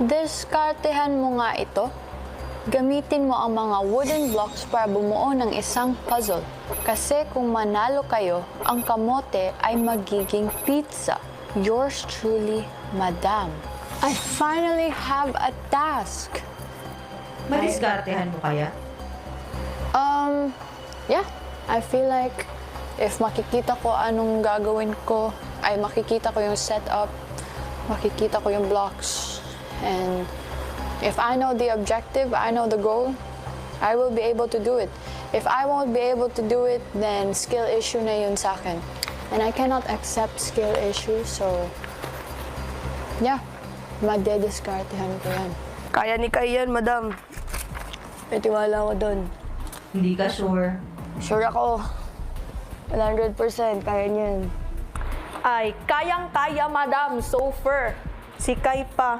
Diskartehan mo nga ito. Gamitin mo ang mga wooden blocks para bumuo ng isang puzzle. Kasi kung manalo kayo, ang kamote ay magiging pizza. Yours truly, Madam. I finally have a task. Madiskartehan mo kaya? Yeah. I feel like if makikita ko anong gagawin ko, ay makikita ko yung setup, makikita ko yung blocks, and if I know the objective, I know the goal, I will be able to do it. If I won't be able to do it, then skill issue na yun sa akin. And I cannot accept skill issue, so yeah, madediskartehan ko yan. Kaya ni Kai yan, madam. May tiwala ko doon. Hindi ka sure. Sure ako. 100% kaya niyan. Ay, kayang-kaya, Madam. So far. Si Kai pa.